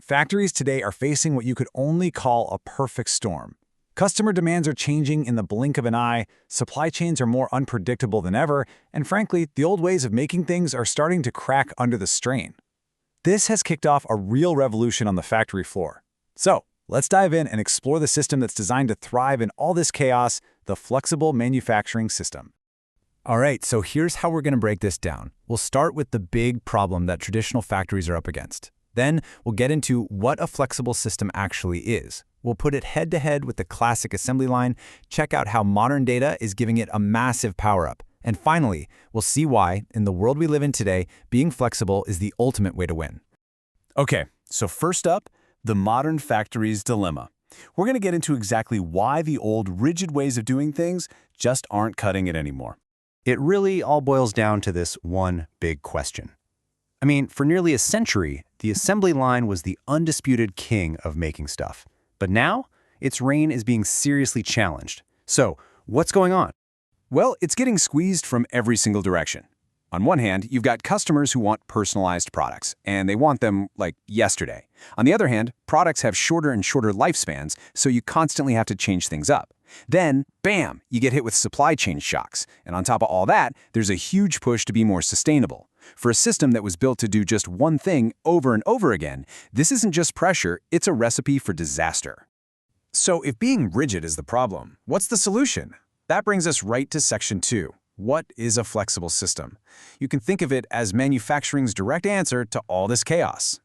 Factories today are facing what you could only call a perfect storm. Customer demands are changing in the blink of an eye, supply chains are more unpredictable than ever, and frankly, the old ways of making things are starting to crack under the strain. This has kicked off a real revolution on the factory floor. So, let's dive in and explore the system that's designed to thrive in all this chaos, the flexible manufacturing system. All right, so here's how we're going to break this down. We'll start with the big problem that traditional factories are up against. Then we'll get into what a flexible system actually is. We'll put it head-to-head with the classic assembly line, check out how modern data is giving it a massive power-up. And finally, we'll see why, in the world we live in today, being flexible is the ultimate way to win. Okay, so first up, the modern factory's dilemma. We're going to get into exactly why the old rigid ways of doing things just aren't cutting it anymore. It really all boils down to this one big question. I mean, for nearly a century, the assembly line was the undisputed king of making stuff. But now, its reign is being seriously challenged. So, what's going on? Well, it's getting squeezed from every single direction. On one hand, you've got customers who want personalized products, and they want them, like, yesterday. On the other hand, products have shorter and shorter lifespans, so you constantly have to change things up. Then, bam, you get hit with supply chain shocks. And on top of all that, there's a huge push to be more sustainable. For a system that was built to do just one thing over and over again, this isn't just pressure, it's a recipe for disaster. So if being rigid is the problem, what's the solution? That brings us right to Section 2. What is a flexible system? You can think of it as manufacturing's direct answer to all this chaos.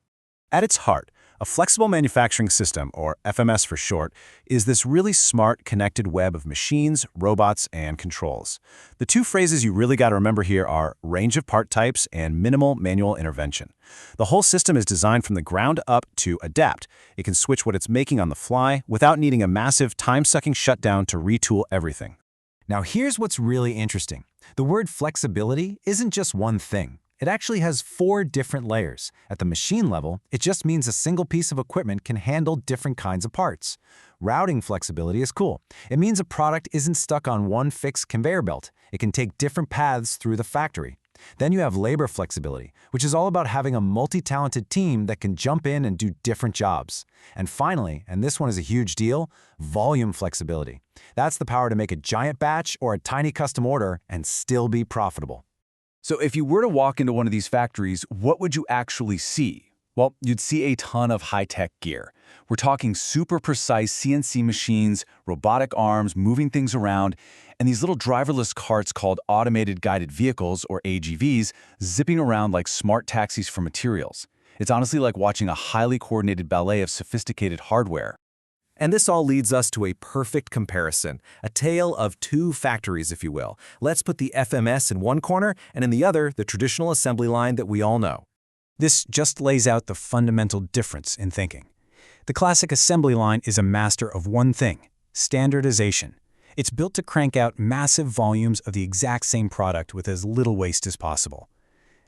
At its heart, a flexible manufacturing system, or FMS for short, is this really smart, connected web of machines, robots, and controls. The two phrases you really got to remember here are range of part types and minimal manual intervention. The whole system is designed from the ground up to adapt. It can switch what it's making on the fly without needing a massive, time-sucking shutdown to retool everything. Now here's what's really interesting. The word flexibility isn't just one thing. It actually has 4 different layers. At the machine level, it just means a single piece of equipment can handle different kinds of parts. Routing flexibility is cool. It means a product isn't stuck on one fixed conveyor belt. It can take different paths through the factory. Then you have labor flexibility, which is all about having a multi-talented team that can jump in and do different jobs. And finally, and this one is a huge deal, volume flexibility. That's the power to make a giant batch or a tiny custom order and still be profitable. So if you were to walk into one of these factories, what would you actually see? Well, you'd see a ton of high-tech gear. We're talking super precise CNC machines, robotic arms moving things around, and these little driverless carts called automated guided vehicles, or AGVs, zipping around like smart taxis for materials. It's honestly like watching a highly coordinated ballet of sophisticated hardware. And this all leads us to a perfect comparison, a tale of two factories, if you will. Let's put the FMS in one corner and in the other, the traditional assembly line that we all know. This just lays out the fundamental difference in thinking. The classic assembly line is a master of one thing, standardization. It's built to crank out massive volumes of the exact same product with as little waste as possible.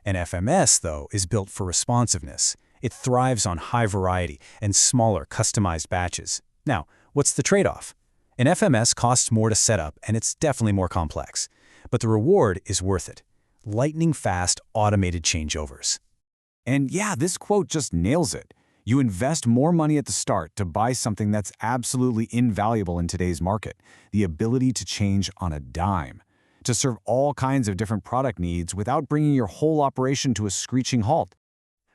An FMS, though, is built for responsiveness. It thrives on high variety and smaller, customized batches. Now, what's the trade-off? An FMS costs more to set up, and it's definitely more complex. But the reward is worth it. Lightning-fast, automated changeovers. And yeah, this quote just nails it. You invest more money at the start to buy something that's absolutely invaluable in today's market, the ability to change on a dime, to serve all kinds of different product needs without bringing your whole operation to a screeching halt.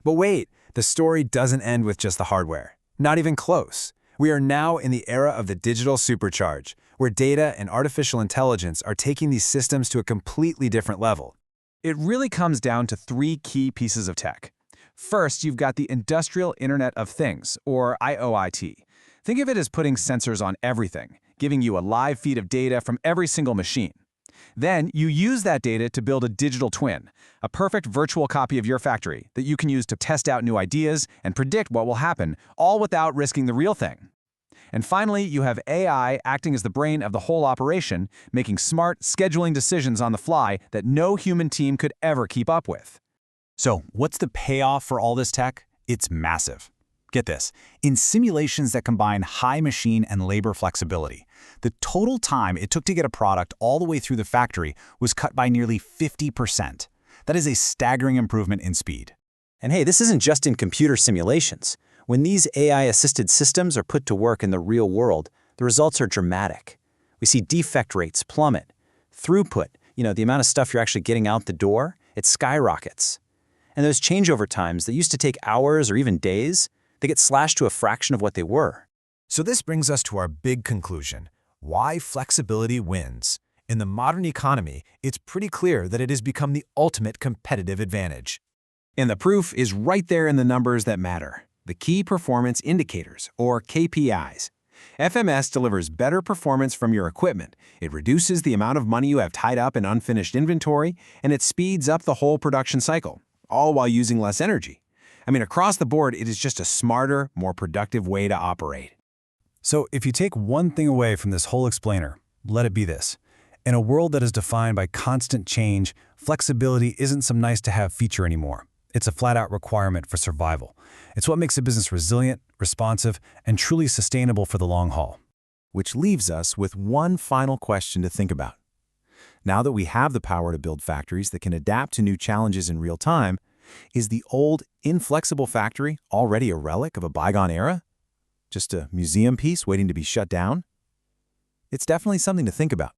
But wait, the story doesn't end with just the hardware. Not even close. We are now in the era of the digital supercharge, where data and artificial intelligence are taking these systems to a completely different level. It really comes down to 3 key pieces of tech. First, you've got the Industrial Internet of Things, or IoT. Think of it as putting sensors on everything, giving you a live feed of data from every single machine. Then, you use that data to build a digital twin, a perfect virtual copy of your factory that you can use to test out new ideas and predict what will happen, all without risking the real thing. And finally, you have AI acting as the brain of the whole operation, making smart, scheduling decisions on the fly that no human team could ever keep up with. So, what's the payoff for all this tech? It's massive. Get this, in simulations that combine high machine and labor flexibility, the total time it took to get a product all the way through the factory was cut by nearly 50%. That is a staggering improvement in speed. And hey, this isn't just in computer simulations. When these AI-assisted systems are put to work in the real world, the results are dramatic. We see defect rates plummet. Throughput, the amount of stuff you're actually getting out the door, it skyrockets. And those changeover times that used to take hours or even days, they get slashed to a fraction of what they were. So this brings us to our big conclusion: why flexibility wins. In the modern economy, it's pretty clear that it has become the ultimate competitive advantage. And the proof is right there in the numbers that matter, the key performance indicators, or KPIs. FMS delivers better performance from your equipment. It reduces the amount of money you have tied up in unfinished inventory, and it speeds up the whole production cycle, all while using less energy. Across the board, it is just a smarter, more productive way to operate. So if you take one thing away from this whole explainer, let it be this. In a world that is defined by constant change, flexibility isn't some nice-to-have feature anymore. It's a flat-out requirement for survival. It's what makes a business resilient, responsive, and truly sustainable for the long haul. Which leaves us with one final question to think about. Now that we have the power to build factories that can adapt to new challenges in real time, is the old, inflexible factory already a relic of a bygone era? Just a museum piece waiting to be shut down? It's definitely something to think about.